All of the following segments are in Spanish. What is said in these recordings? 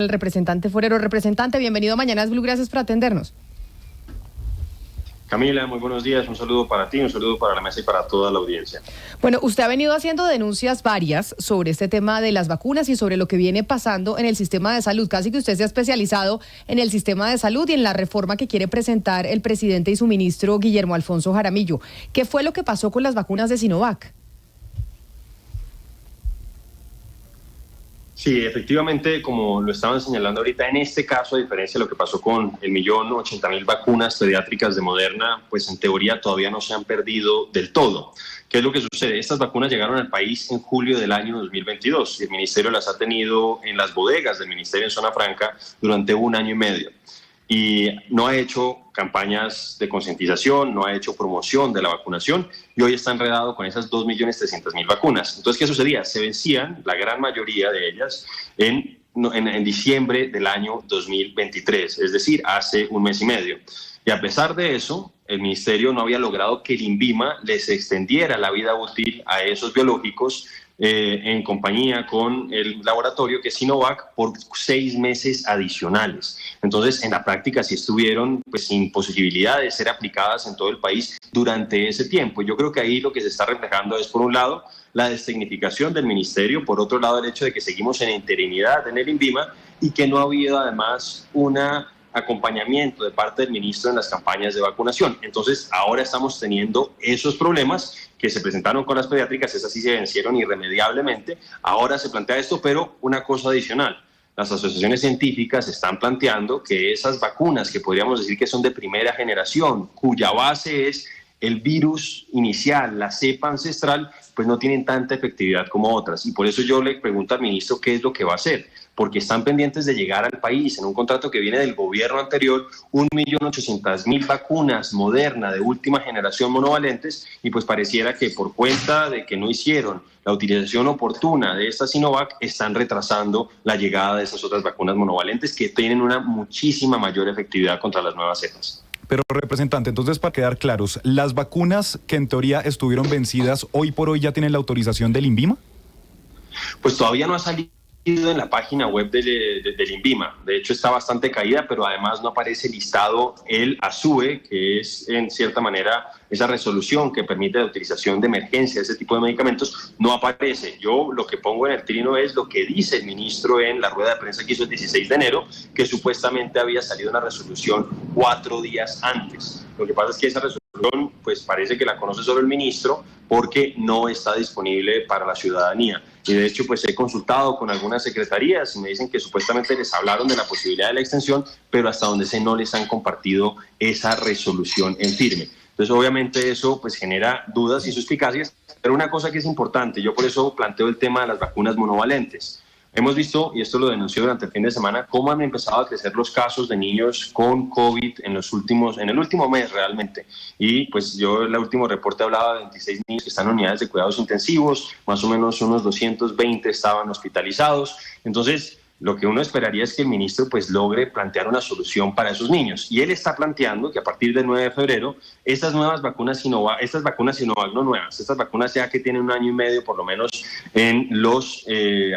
El representante Forero. Representante, bienvenido a Mañanas Blue, gracias por atendernos. Camila, muy buenos días, un saludo para ti, un saludo para la mesa y para toda la audiencia. Bueno, usted ha venido haciendo denuncias varias sobre este tema de las vacunas y sobre lo que viene pasando en el sistema de salud. Casi que usted se ha especializado en el sistema de salud y en la reforma que quiere presentar el presidente y su ministro Guillermo Alfonso Jaramillo. ¿Qué fue lo que pasó con las vacunas de Sinovac? Sí, efectivamente, como lo estaban señalando ahorita, en este caso, a diferencia de lo que pasó con el 1.080.000 vacunas pediátricas de Moderna, pues en teoría todavía no se han perdido del todo. ¿Qué es lo que sucede? Estas vacunas llegaron al país en julio del año 2022 y el ministerio las ha tenido en las bodegas del ministerio en Zona Franca durante 1 año y medio. Y no ha hecho campañas de concientización, no ha hecho promoción de la vacunación y hoy está enredado con esas 2.300.000 vacunas. Entonces, ¿qué sucedía? Se vencían, la gran mayoría de ellas, en diciembre del año 2023, es decir, hace 1 mes y medio. Y a pesar de eso, el ministerio no había logrado que el INVIMA les extendiera la vida útil a esos biológicos en compañía con el laboratorio que es Sinovac por 6 meses adicionales. Entonces, en la práctica sí estuvieron pues sin posibilidad de ser aplicadas en todo el país durante ese tiempo. Yo creo que ahí lo que se está reflejando es, por un lado, la dessignificación del ministerio, por otro lado, el hecho de que seguimos en interinidad en el INVIMA y que no ha habido además acompañamiento de parte del ministro en las campañas de vacunación. Entonces, ahora estamos teniendo esos problemas que se presentaron con las pediátricas, esas sí se vencieron irremediablemente. Ahora se plantea esto, pero una cosa adicional. Las asociaciones científicas están planteando que esas vacunas, que podríamos decir que son de primera generación, cuya base es el virus inicial, la cepa ancestral, pues no tienen tanta efectividad como otras. Y por eso yo le pregunto al ministro qué es lo que va a hacer, porque están pendientes de llegar al país en un contrato que viene del gobierno anterior, 1.800.000 vacunas Moderna de última generación monovalentes, y pues pareciera que por cuenta de que no hicieron la utilización oportuna de esta Sinovac, están retrasando la llegada de esas otras vacunas monovalentes que tienen una muchísima mayor efectividad contra las nuevas cepas. Pero, representante, entonces, para quedar claros, ¿las vacunas que en teoría estuvieron vencidas hoy por hoy ya tienen la autorización del INVIMA? Pues todavía no ha salido en la página web del INVIMA. De hecho, está bastante caída, pero además no aparece listado el ASUE, que es, en cierta manera, esa resolución que permite la utilización de emergencia de ese tipo de medicamentos, no aparece. Yo lo que pongo en el trino es lo que dice el ministro en la rueda de prensa que hizo el 16 de enero, que supuestamente había salido una resolución 4 días antes. Lo que pasa es que esa resolución, pues parece que la conoce solo el ministro, porque no está disponible para la ciudadanía. Y de hecho, pues he consultado con algunas secretarías y me dicen que supuestamente les hablaron de la posibilidad de la extensión, pero hasta donde sé no les han compartido esa resolución en firme. Entonces, obviamente eso pues genera dudas y suspicacias, pero una cosa que es importante, yo por eso planteo el tema de las vacunas monovalentes. Hemos visto, y esto lo denunció durante el fin de semana, cómo han empezado a crecer los casos de niños con COVID en el último mes realmente. Y pues yo en el último reporte hablaba de 26 niños que están en unidades de cuidados intensivos, más o menos unos 220 estaban hospitalizados. Entonces, lo que uno esperaría es que el ministro pues logre plantear una solución para esos niños. Y él está planteando que a partir del 9 de febrero, estas vacunas Sinovac no nuevas, estas vacunas ya que tienen 1 año y medio por lo menos en los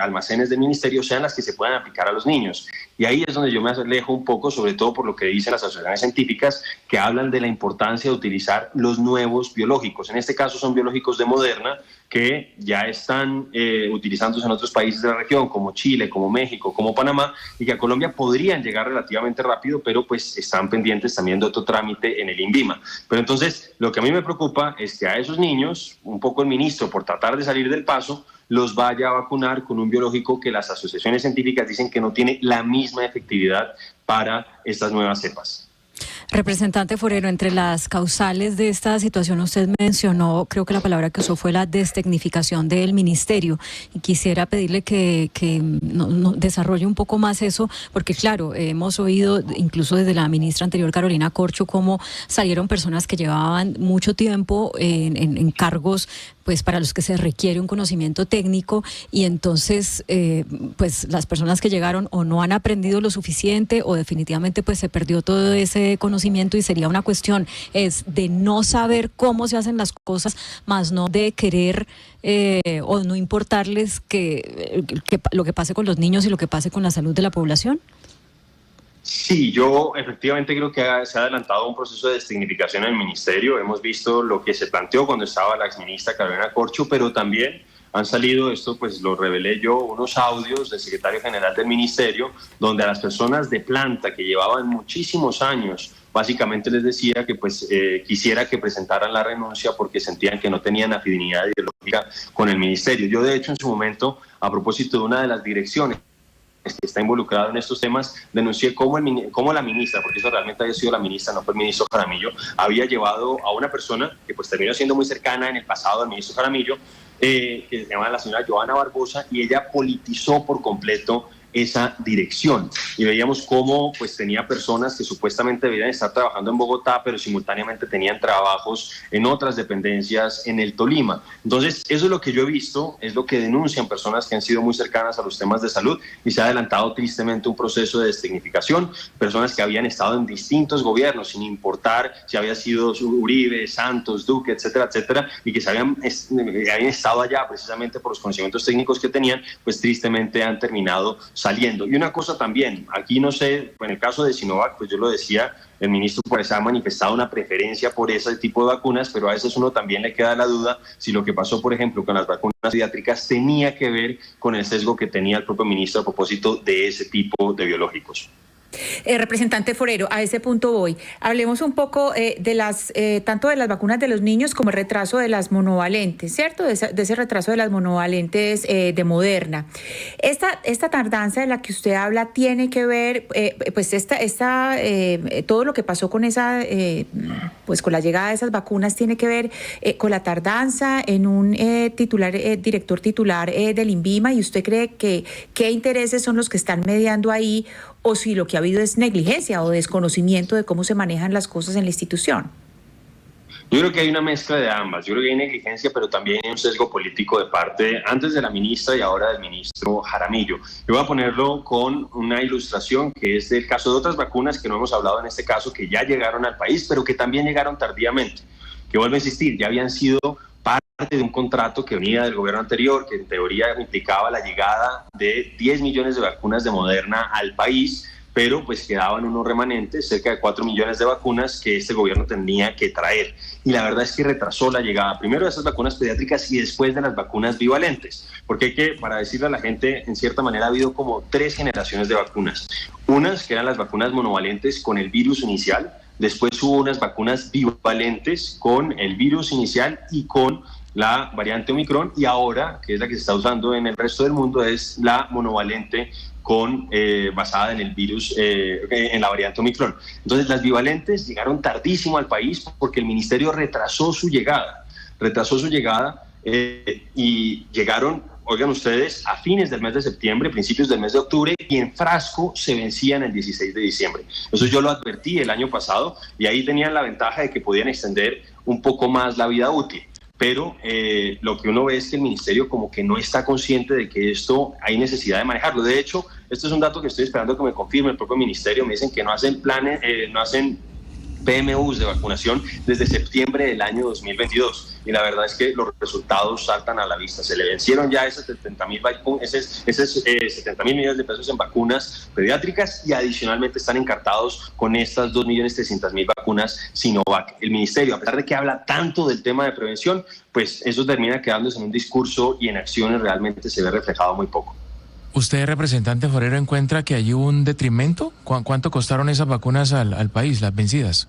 almacenes del ministerio, sean las que se puedan aplicar a los niños. Y ahí es donde yo me alejo un poco, sobre todo por lo que dicen las asociaciones científicas, que hablan de la importancia de utilizar los nuevos biológicos. En este caso son biológicos de Moderna, que ya están utilizándose en otros países de la región, como Chile, como México, como Panamá, y que a Colombia podrían llegar relativamente rápido, pero pues están pendientes también de otro trámite en el INVIMA. Pero entonces, lo que a mí me preocupa es que a esos niños, un poco el ministro, por tratar de salir del paso, los vaya a vacunar con un biológico que las asociaciones científicas dicen que no tiene la misma efectividad para estas nuevas cepas. Representante Forero, entre las causales de esta situación usted mencionó, creo que la palabra que usó fue la destecnificación del ministerio, y quisiera pedirle que no desarrolle un poco más eso, porque claro, hemos oído incluso desde la ministra anterior, Carolina Corcho, cómo salieron personas que llevaban mucho tiempo en cargos pues para los que se requiere un conocimiento técnico, y entonces pues las personas que llegaron o no han aprendido lo suficiente o definitivamente pues se perdió todo ese conocimiento, y sería una cuestión es de no saber cómo se hacen las cosas, más no de querer o no importarles que lo que pase con los niños y lo que pase con la salud de la población. Sí, yo efectivamente creo que se ha adelantado un proceso de desdignificación en el ministerio. Hemos visto lo que se planteó cuando estaba la exministra Carolina Corcho, pero también han salido, esto pues lo revelé yo, unos audios del secretario general del ministerio, donde a las personas de planta que llevaban muchísimos años, básicamente les decía que pues quisiera que presentaran la renuncia porque sentían que no tenían afinidad ideológica con el ministerio. Yo de hecho en su momento, a propósito de una de las direcciones que está involucrado en estos temas, denuncié cómo la ministra, porque eso realmente había sido la ministra, no fue el ministro Jaramillo, había llevado a una persona que pues terminó siendo muy cercana en el pasado al ministro Jaramillo, que se llama la señora Joana Barbosa, y ella politizó por completo esa dirección, y veíamos cómo pues tenía personas que supuestamente debían estar trabajando en Bogotá, pero simultáneamente tenían trabajos en otras dependencias en el Tolima. Entonces eso es lo que yo he visto, es lo que denuncian personas que han sido muy cercanas a los temas de salud, y se ha adelantado tristemente un proceso de desdignificación, personas que habían estado en distintos gobiernos, sin importar si había sido Uribe, Santos, Duque, etcétera, etcétera, y que habían estado allá precisamente por los conocimientos técnicos que tenían, pues tristemente han terminado saliendo. Y una cosa también, aquí no sé, en el caso de Sinovac, pues yo lo decía, el ministro pues ha manifestado una preferencia por ese tipo de vacunas, pero a veces uno también le queda la duda si lo que pasó, por ejemplo, con las vacunas pediátricas tenía que ver con el sesgo que tenía el propio ministro a propósito de ese tipo de biológicos. Representante Forero, a ese punto voy. Hablemos un poco de las tanto de las vacunas de los niños como el retraso de las monovalentes, ¿cierto? De ese retraso de las monovalentes de Moderna. Esta tardanza de la que usted habla tiene que ver, pues todo lo que pasó con esa, pues con la llegada de esas vacunas tiene que ver con la tardanza en un director titular del INVIMA, y usted cree que qué intereses son los que están mediando ahí, o si lo que ha habido es negligencia o desconocimiento de cómo se manejan las cosas en la institución. Yo creo que hay una mezcla de ambas. Yo creo que hay negligencia, pero también hay un sesgo político de parte, antes de la ministra y ahora del ministro Jaramillo. Yo voy a ponerlo con una ilustración que es del caso de otras vacunas que no hemos hablado en este caso, que ya llegaron al país, pero que también llegaron tardíamente. Que vuelvo a insistir, ya habían sido parte de un contrato que venía del gobierno anterior, que en teoría implicaba la llegada de 10 millones de vacunas de Moderna al país, pero pues quedaban unos remanentes, cerca de 4 millones de vacunas que este gobierno tenía que traer. Y la verdad es que retrasó la llegada primero de esas vacunas pediátricas y después de las vacunas bivalentes, porque hay que, para decirle a la gente, en cierta manera ha habido como 3 generaciones de vacunas. Unas que eran las vacunas monovalentes con el virus inicial, después hubo unas vacunas bivalentes con el virus inicial y con la variante Omicron, y ahora, que es la que se está usando en el resto del mundo, es la monovalente basada en el virus, en la variante Omicron. Entonces las bivalentes llegaron tardísimo al país porque el ministerio retrasó su llegada y llegaron, oigan ustedes, a fines del mes de septiembre, principios del mes de octubre, y en frasco se vencían el 16 de diciembre. Eso yo lo advertí el año pasado, y ahí tenían la ventaja de que podían extender un poco más la vida útil. Pero lo que uno ve es que el ministerio como que no está consciente de que esto hay necesidad de manejarlo. De hecho, esto es un dato que estoy esperando que me confirme el propio ministerio. Me dicen que no hacen planes, no hacen PMUs de vacunación desde septiembre del año 2022. Y la verdad es que los resultados saltan a la vista. Se le vencieron ya esos 70 mil millones de pesos en vacunas pediátricas, y adicionalmente están encartados con estas 2.300.000 vacunas Sinovac. El ministerio, a pesar de que habla tanto del tema de prevención, pues eso termina quedándose en un discurso, y en acciones realmente se ve reflejado muy poco. ¿Usted, representante Forero, encuentra que hay un detrimento? ¿Cuánto costaron esas vacunas al país, las vencidas?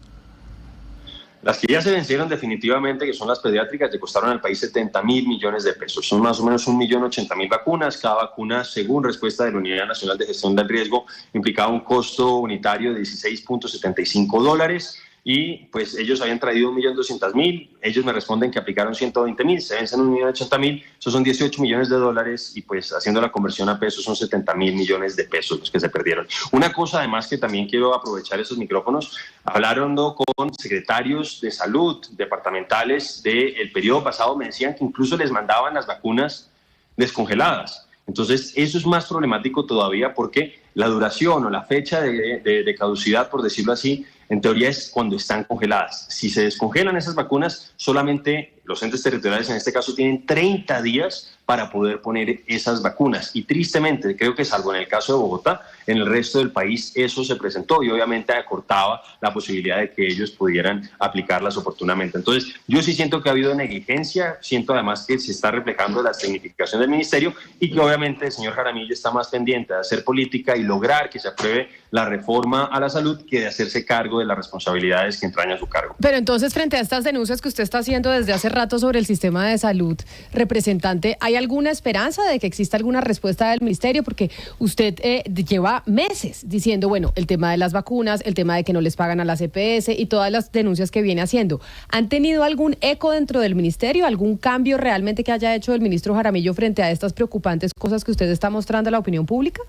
Las que ya se vencieron definitivamente, que son las pediátricas, le costaron al país 70.000 millones de pesos. Son más o menos 1.080.000 vacunas. Cada vacuna, según respuesta de la Unidad Nacional de Gestión del Riesgo, implicaba un costo unitario de $16.75. y pues ellos habían traído 1.200.000, ellos me responden que aplicaron 120.000, se vencen 1.080.000, esos son 18 millones de dólares y pues haciendo la conversión a pesos son 70.000 millones de pesos los que se perdieron. Una cosa además que también quiero aprovechar esos micrófonos, hablaron con secretarios de salud departamentales del periodo pasado, me decían que incluso les mandaban las vacunas descongeladas. Entonces eso es más problemático todavía porque la duración o la fecha de caducidad, por decirlo así, en teoría es cuando están congeladas. Si se descongelan esas vacunas, solamente los entes territoriales en este caso tienen 30 días para poder poner esas vacunas. Y tristemente, creo que salvo en el caso de Bogotá, en el resto del país eso se presentó y obviamente acortaba la posibilidad de que ellos pudieran aplicarlas oportunamente. Entonces, yo sí siento que ha habido negligencia, siento además que se está reflejando la significación del ministerio y que obviamente el señor Jaramillo está más pendiente de hacer política y lograr que se apruebe la reforma a la salud que de hacerse cargo de las responsabilidades que entraña su cargo. Pero entonces, frente a estas denuncias que usted está haciendo desde hace rato sobre el sistema de salud, representante, ¿hay alguna esperanza de que exista alguna respuesta del ministerio? Porque usted lleva meses diciendo, bueno, el tema de las vacunas, el tema de que no les pagan a las EPS y todas las denuncias que viene haciendo. ¿Han tenido algún eco dentro del ministerio? ¿Algún cambio realmente que haya hecho el ministro Jaramillo frente a estas preocupantes cosas que usted está mostrando a la opinión pública?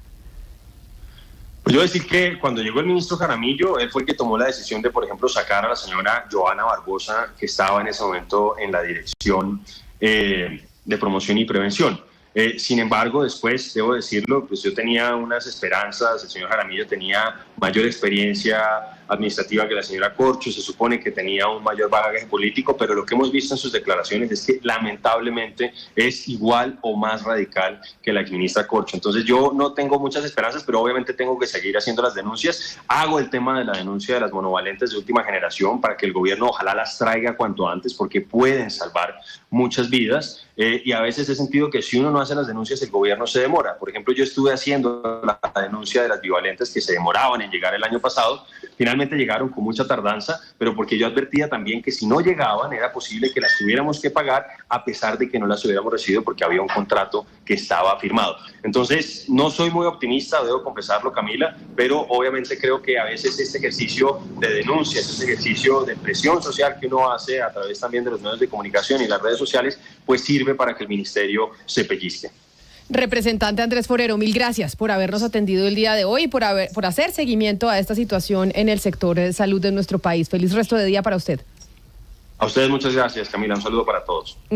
Pues yo decir que cuando llegó el ministro Jaramillo, él fue el que tomó la decisión de, por ejemplo, sacar a la señora Joana Barbosa, que estaba en ese momento en la dirección de promoción y prevención. Sin embargo, después, debo decirlo, pues yo tenía unas esperanzas, el señor Jaramillo tenía mayor experiencia administrativa que la señora Corcho, se supone que tenía un mayor bagaje político, pero lo que hemos visto en sus declaraciones es que lamentablemente es igual o más radical que la exministra Corcho. Entonces yo no tengo muchas esperanzas, pero obviamente tengo que seguir haciendo las denuncias. Hago el tema de la denuncia de las monovalentes de última generación para que el gobierno ojalá las traiga cuanto antes porque pueden salvar muchas vidas y a veces he sentido que si uno no hace las denuncias el gobierno se demora. Por ejemplo, yo estuve haciendo la denuncia de las bivalentes que se demoraban en llegar el año pasado. Finalmente llegaron con mucha tardanza, pero porque yo advertía también que si no llegaban era posible que las tuviéramos que pagar a pesar de que no las hubiéramos recibido porque había un contrato que estaba firmado. Entonces, no soy muy optimista, debo confesarlo, Camila, pero obviamente creo que a veces este ejercicio de denuncia, este ejercicio de presión social que uno hace a través también de los medios de comunicación y las redes sociales, pues sirve para que el ministerio se pellizque. Representante Andrés Forero, mil gracias por habernos atendido el día de hoy y por hacer seguimiento a esta situación en el sector de salud de nuestro país. Feliz resto de día para usted. A ustedes muchas gracias, Camila. Un saludo para todos.